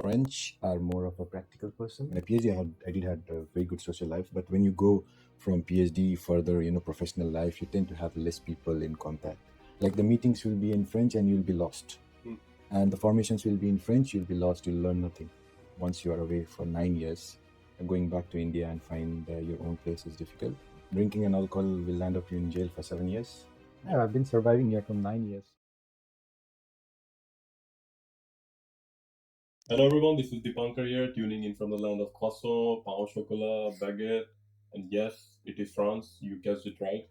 French are more of a practical person. In a PhD, I did had a very good social life, but when you go from PhD further, professional life, you tend to have less people in contact. Like the meetings will be in French and you'll be lost. And the formations will be in French, you'll be lost, you'll learn nothing. Once you are away for 9 years, going back to India and find your own place is difficult. Drinking and alcohol will land up you in jail for 7 years. Yeah, I've been surviving here for 9 years. Hello everyone, this is Dipankar here, tuning in from the land of croissant, pain au chocolat, baguette, and yes, it is France. You guessed it right.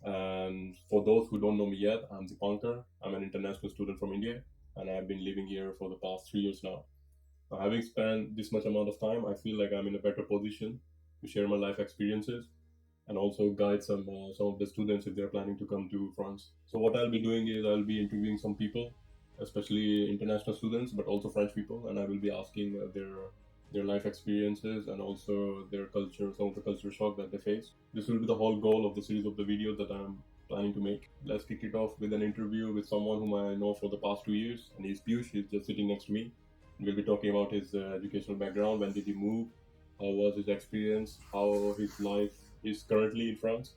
And for those who don't know me yet, I'm Dipankar. I'm an international student from India, and I've been living here for the past 3 years now. Now, having spent this much amount of time, I feel like I'm in a better position to share my life experiences and also guide some of the students if they're planning to come to France. So what I'll be doing is I'll be interviewing some people, especially international students, but also French people, and I will be asking their life experiences and also their culture, some of the culture shock that they face. This will be the whole goal of the series of the videos that I'm planning to make. Let's kick it off with an interview with someone whom I know for the past 2 years, and he's Piyush. He's just sitting next to me. We'll be talking about his educational background, when did he move, how was his experience, how his life is currently in France.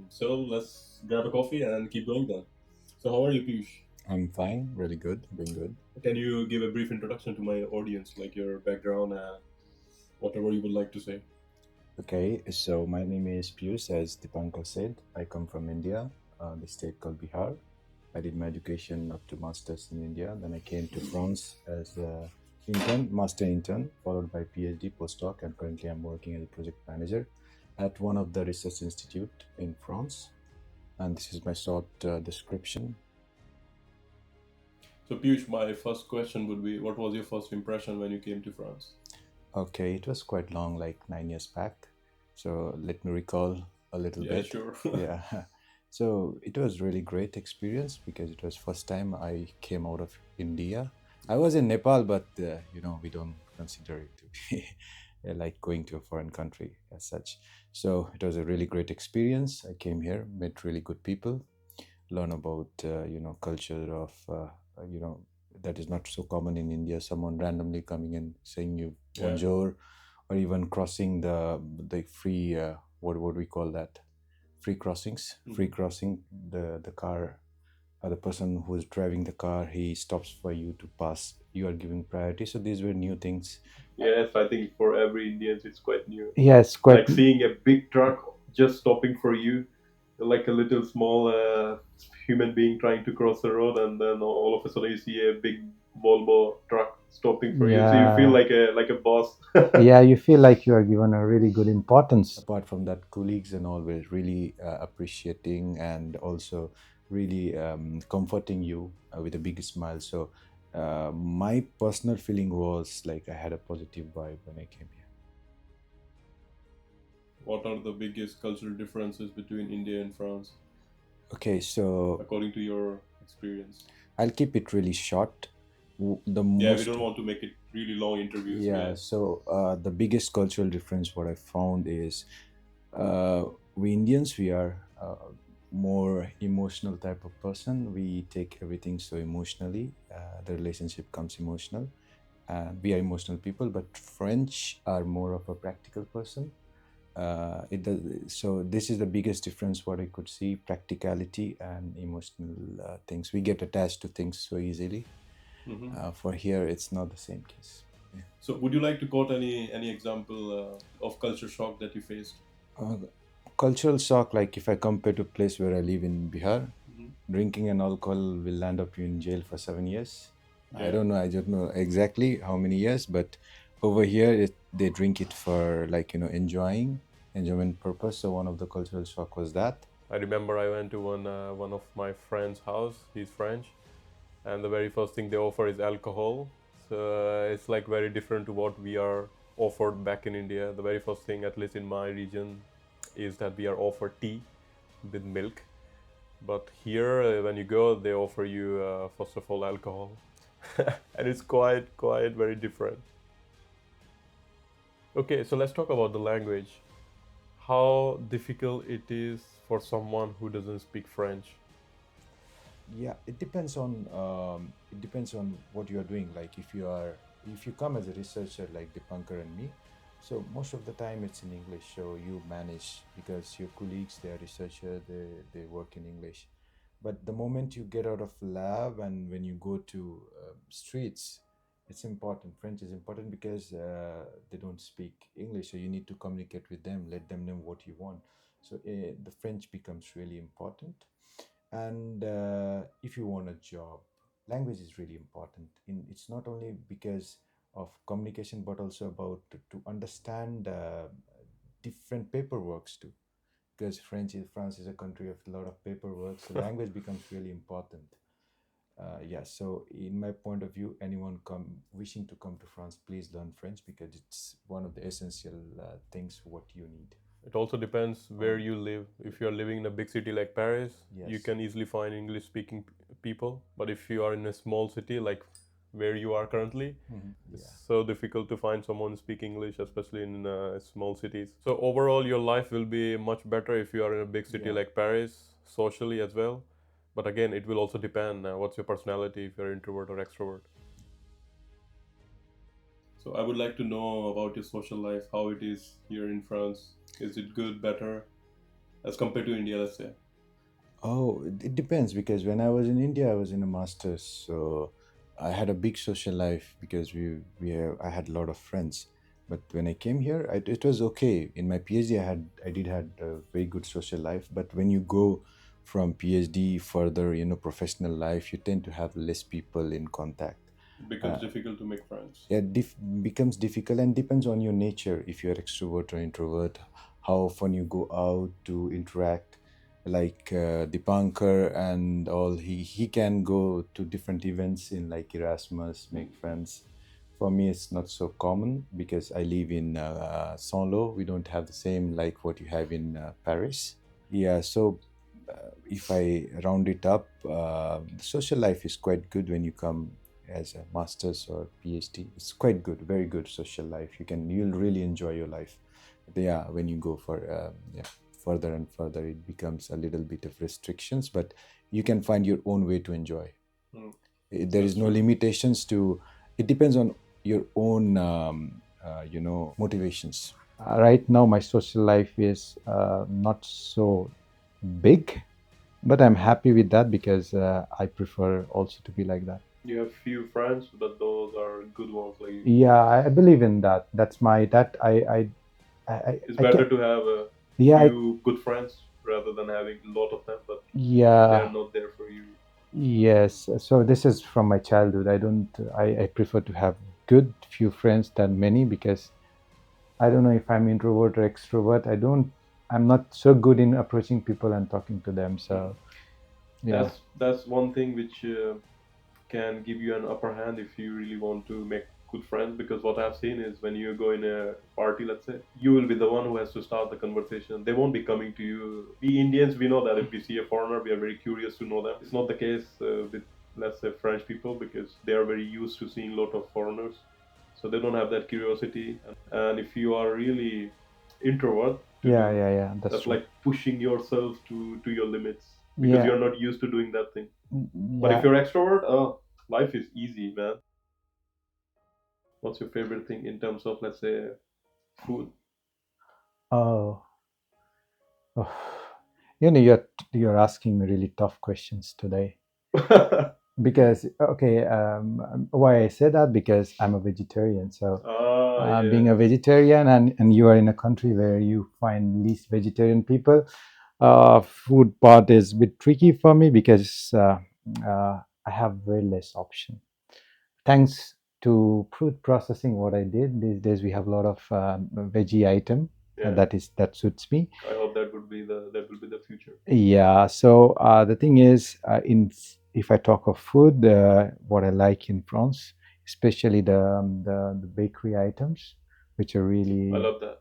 So let's grab a coffee and keep going then. So how are you, Piyush? I'm fine, really good, doing good. Can you give a brief introduction to my audience, like your background and whatever you would like to say? Okay, so my name is Pius, as Dipankar said. I come from India, the state called Bihar. I did my education up to master's in India. Then I came to France as a intern, master intern, followed by PhD, postdoc, and currently I'm working as a project manager at one of the research institute in France. And this is my short description. So Piyush, my first question would be, what was your first impression when you came to France? Okay, it was quite long, like 9 years back. So let me recall a little Yeah, bit. sure. Yeah. So it was really great experience because it was first time I came out of India. I was in Nepal, but we don't consider it to be like going to a foreign country as such. So it was a really great experience. I came here, met really good people, learn about culture of that is not so common in India. Someone randomly coming and saying you Yeah. bonjour, or even crossing the free what we call that, free crossings, free crossing the car. The person who is driving the car, he stops for you to pass. You are giving priority. So these were new things. Yes, I think for every Indian it's quite new. Yes, Like quite. seeing a big truck just stopping for you, like a little small human being trying to cross the road, and then all of a sudden you see a big Volvo truck stopping for you. So you feel Yeah. like a boss. Yeah, you feel like you are given a really good importance. Apart from that, colleagues and all were really appreciating and also really comforting you with a big smile. So my personal feeling was like I had a positive vibe when I came here. What are the biggest cultural differences between India and France, Okay, so according to your experience? I'll keep it really short. The Yeah, we most. don't want to make it really long interviews. Yeah, Yeah. so the biggest cultural difference what I found is we Indians, we are more emotional type of person. We take everything so emotionally. The relationship comes emotional, and we are emotional people. But French are more of a practical person. It does, so this is the biggest difference what I could see: practicality and emotional things. We get attached to things so easily. For here, it's not the same case. So, would you like to quote any example of culture shock that you faced? Uh, Cultural shock, like if I compare to place where I live in Bihar, drinking and alcohol will land up you in jail for 7 years. I Yeah. don't know exactly how many years, but over here they drink it for like enjoyment purpose. So one of the cultural shock was that. I remember I went to one of my friend's house. He's French, and the very first thing they offer is alcohol. So it's like very different to what we are offered back in India. The very first thing, at least in my region, is that we are offered tea with milk. But here, when you go, they offer you first of all alcohol, and it's quite very different. Okay, so let's talk about the language. How difficult it is for someone who doesn't speak French. Yeah, it depends on it depends on what you are doing. Like if you come as a researcher like Dipankar and me, so most of the time it's in English. So you manage because your colleagues, they are researcher, they work in English. But the moment you get out of lab and when you go to streets, it's important. French is important because they don't speak English, so you need to communicate with them, let them know what you want. So the French becomes really important. And if you want a job, language is really important. It's not only because of communication, but also about to understand different paperworks too. Because France is a country of a lot of paperwork, so language becomes really important. Yeah, so in my point of view, anyone come wishing to come to France, please learn French because it's one of the essential things what you need. It also depends where you live. If you are living in a big city like Paris, you Yes. can easily find English speaking people. But if you are in a small city like where you are currently, Yeah. it's so difficult to find someone speak English, especially in small cities. So overall, your life will be much better if you are in a big city Yeah. like Paris, socially as well. But again, it will also depend what's your personality, if you're introvert or extrovert. So I would like to know about your social life, how it is here in France. Is it good, better, as compared to India, let's say? Oh, it depends because when I was in India, I was in a master's, so I had a big social life because I had a lot of friends. But when I came here, it was okay. In my PhD, I did had a very good social life. But when you go from PhD further, professional life, you tend to have less people in contact. It becomes difficult to make friends. Yeah, becomes difficult and depends on your nature. If you're extrovert or introvert, how often you go out to interact. Like Dipankar and all, he can go to different events in like Erasmus, make friends. For me, it's not so common because I live in Saint-Lô. We don't have the same like what you have in Paris. Yeah, so if I round it up, the social life is quite good when you come as a master's or PhD. It's quite good, very good social life. You'll really enjoy your life. But yeah, when you go for further and further, it becomes a little bit of restrictions. But you can find your own way to enjoy. Mm. There is That's no true. limitations to. It depends on your own, motivations. Right now, my social life is not so big, but I'm happy with that because I prefer also to be like that. You have few friends, but those are good ones. Like Yeah, I believe in that. That's my that I it's I better can. to have a Yeah, few good friends rather than having a lot of them, but they yeah, are not there for you. yes. So this is from my childhood. I don't. I prefer to have good few friends than many because I don't know if I'm introvert or extrovert. I'm not so good in approaching people and talking to them. So yeah. That's one thing which can give you an upper hand if you really want to make good friends. Because what I've seen is when you go in a party, let's say, you will be the one who has to start the conversation. They won't be coming to you. We Indians, we know that if we see a foreigner, we are very curious to know them. It's not the case with, let's say, French people because they are very used to seeing a lot of foreigners. So they don't have that curiosity. And if you are really introvert, Yeah. That's that's true. like pushing yourself to your limits because Yeah. you're not used to doing that thing. But if Yeah. you're extrovert, life is easy, man. What's your favorite thing in terms of, let's say, food? Oh, oh. You're asking me really tough questions today. Because okay, why I say that because I'm a vegetarian. So being Yeah. a vegetarian and you are in a country where you find least vegetarian people, food part is a bit tricky for me because I have very less option. Thanks to food processing, what I did these days, we have a lot of veggie item Yeah. that suits me. I hope that will be the future. Yeah. So the thing is, if I talk of food, what I like in France, especially the bakery items, which are I really love that.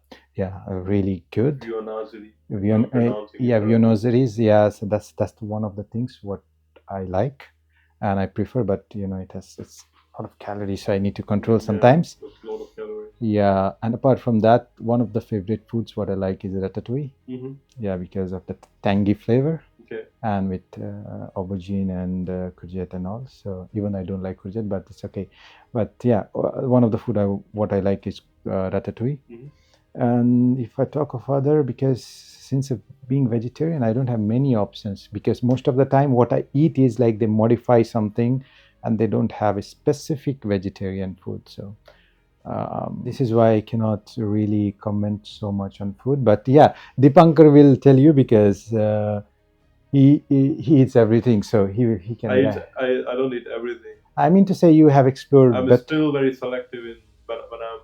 really good. Vionazzi. Vion, I'm pronouncing yeah, it correctly. Vionozzeries. Yeah, so that's one of the things what I like and I prefer. But it's a lot of calories, so I need to control Yeah, sometimes. that's a lot of calories. Yeah, and apart from that, one of the favorite foods what I like is ratatouille. Mm-hmm. Yeah, because of the tangy flavor. Okay. and with aubergine and courgette and all. So even I don't like courgette, but it's okay. But yeah, one of the food what I like is ratatouille. Mhm. And if I talk of other, because since being vegetarian, I don't have many options, because most of the time what I eat is like they modify something and they don't have a specific vegetarian food. So this is why I cannot really comment so much on food. But yeah, Dipankar will tell you, because he eats everything, so he can. Yeah, I don't eat everything. I mean to say you have explored, I'm but still very selective in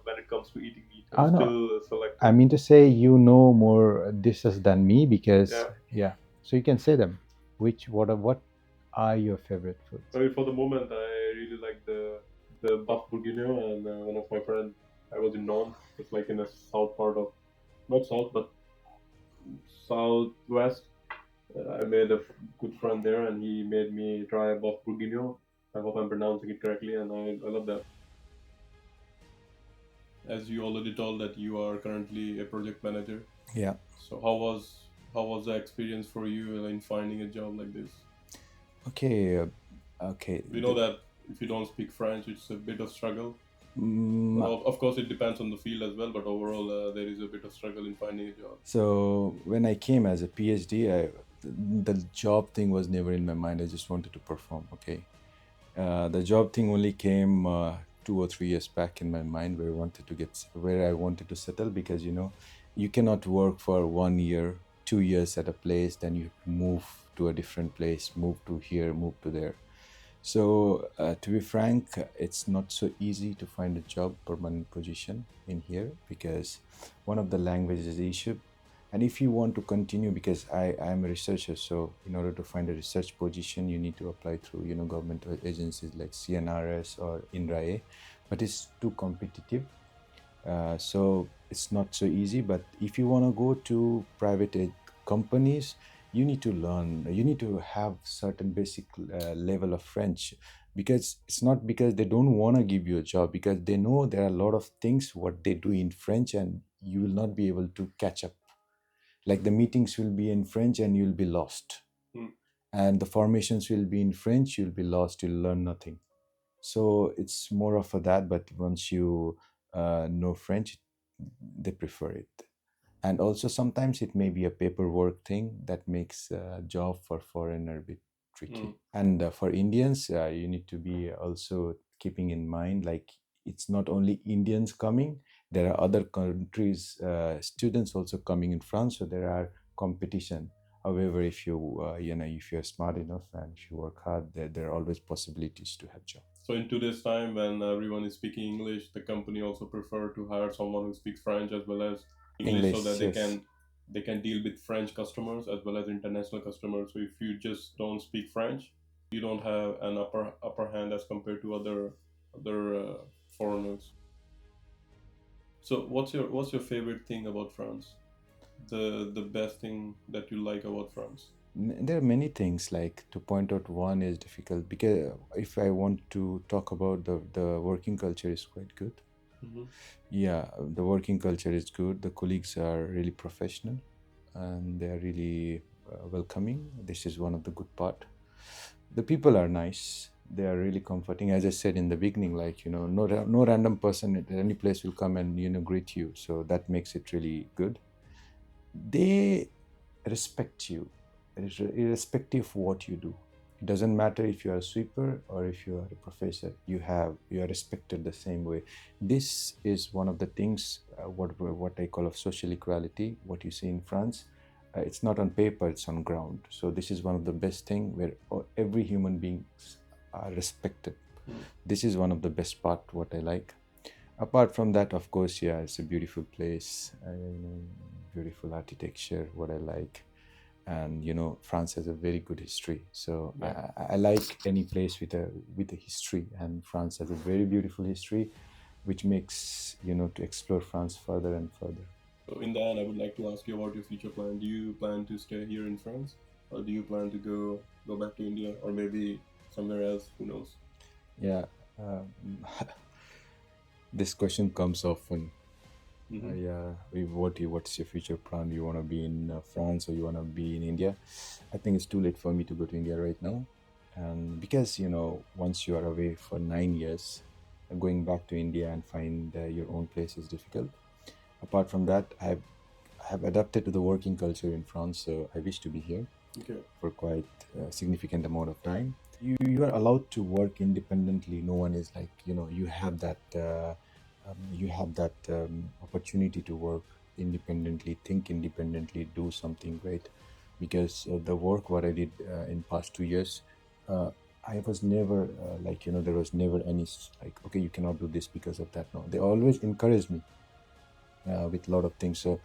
when it comes to eating meat. I'm no, still selective. I mean to say you know more dishes than me, because Yeah. yeah. So you can say them. What are your favorite foods? I mean, for the moment, I really like the Buff Bourguignon, and one of my friends. I was in Nantes. It's like in the south part of, not south but southwest. I made a good friend there, and he made me try Buff Bourguignon. I hope I'm pronouncing it correctly, and I love that. As you already told that you are currently a project manager, Yeah. so how was the experience for you in finding a job like this? Okay. Okay. We know that if you don't speak French, it's a bit of struggle. Mm, But of course, it depends on the field as well. But overall, there is a bit of struggle in finding a job. so when I came as a PhD, the job thing was never in my mind. I just wanted to perform. Okay. The job thing only came 2 or 3 years back in my mind, where I wanted to settle, because you cannot work for 1 year, 2 years at a place, then you move to a different place, move to here, move to there. So to be frank, it's not so easy to find a job, permanent position in here, because one of the languages is issue. And if you want to continue, because I'm a researcher, so in order to find a research position, you need to apply through government agencies like CNRS or INRAE, but it's too competitive. So it's not so easy. But if you want to go to private companies, you need to learn. You need to have certain basic level of French, because it's not because they don't want to give you a job, because they know there are a lot of things what they do in French, and you will not be able to catch up. Like the meetings will be in French and you'll be lost, Hmm. and the formations will be in French, you'll be lost, you'll learn nothing. So it's more of a that. But once you know French, they prefer it. And also sometimes it may be a paperwork thing that makes a job for foreigner a bit tricky. Mm. And for Indians, you need to be also keeping in mind, like, it's not only Indians coming, there are other countries students also coming in France, so there are competition. However, if if you're smart enough and if you work hard, there are always possibilities to have job. So in today's time, when everyone is speaking English, the company also prefer to hire someone who speaks French as well as English, so English, that yes. they can deal with French customers as well as international customers. So if you just don't speak French, you don't have an upper hand as compared to other foreigners. So what's your favorite thing about France? The best thing that you like about France? There are many things, like, to point out one is difficult, because if I want to talk about the working culture is quite good. Mm-hmm. Yeah, the working culture is good. The colleagues are really professional, and they are really welcoming. This is one of the good part. The people are nice. They are really comforting. As I said in the beginning, like, no random person at any place will come and greet you. So that makes it really good. They respect you, irrespective of what you do. It doesn't matter if you are a sweeper or if you are a professor. You are respected the same way. This is one of the things, what I call of social equality. What you see in France, it's not on paper; it's on ground. So this is one of the best thing, where every human beings are respected. Mm. This is one of the best part what I like. Apart from that, of course, yeah, it's a beautiful place. Beautiful architecture, what I like. And France has a very good history, so Yeah. I like any place with a history, and France has a very beautiful history, which makes to explore France further and further. So in the end, I would like to ask you about your future plan. Do you plan to stay here in France, or do you plan to go back to India, or maybe somewhere else? Who knows? Yeah. um, this question comes often. Yeah, what's your future plan? You want to be in France or you want to be in India? I think it's too late for me to go to India right now, and because once you are away for 9 years, going back to India and find your own place is difficult. Apart from that, I have adapted to the working culture in France, so I wish to be here Okay. for quite a significant amount of time. You are allowed to work independently. No one is like you have that opportunity to work independently, think independently, do something great. Because the work what I did in past 2 years, uh, I was never there was never any like, okay, you cannot do this because of that. No, they always encouraged me with a lot of things. So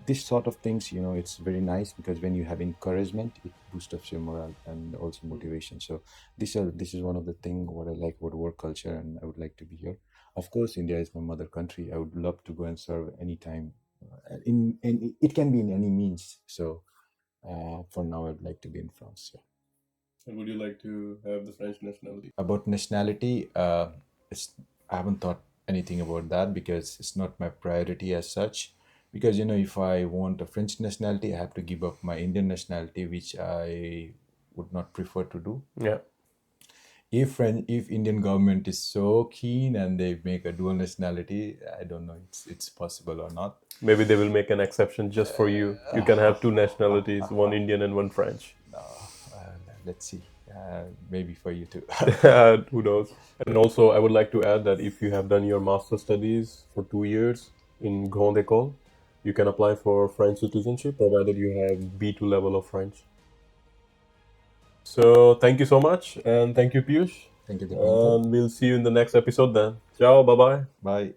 this sort of things, it's very nice because when you have encouragement, it boosts up your morale and also motivation. So this is one of the thing what I like about work culture, and I would like to be here. Of course, India is my mother country. I would love to go and serve anytime. In it can be in any means. So for now, I'd like to be in France. Yeah. And would you like to have the French nationality? About nationality, it's I haven't thought anything about that because it's not my priority as such. Because if I want a French nationality, I have to give up my Indian nationality, which I would not prefer to do. Yeah. If Indian government is so keen and they make a dual nationality, I don't know it's possible or not. Maybe they will make an exception just for you. You can have two nationalities, one Indian and one French. Let's see. Maybe for you too. Who knows? And also, I would like to add that if you have done your master studies for 2 years in Grande École, you can apply for French citizenship provided you have B2 level of French. So, thank you so much, and thank you, Piyush. Thank you, Dipankar. And we'll see you in the next episode then. Ciao, bye bye. Bye.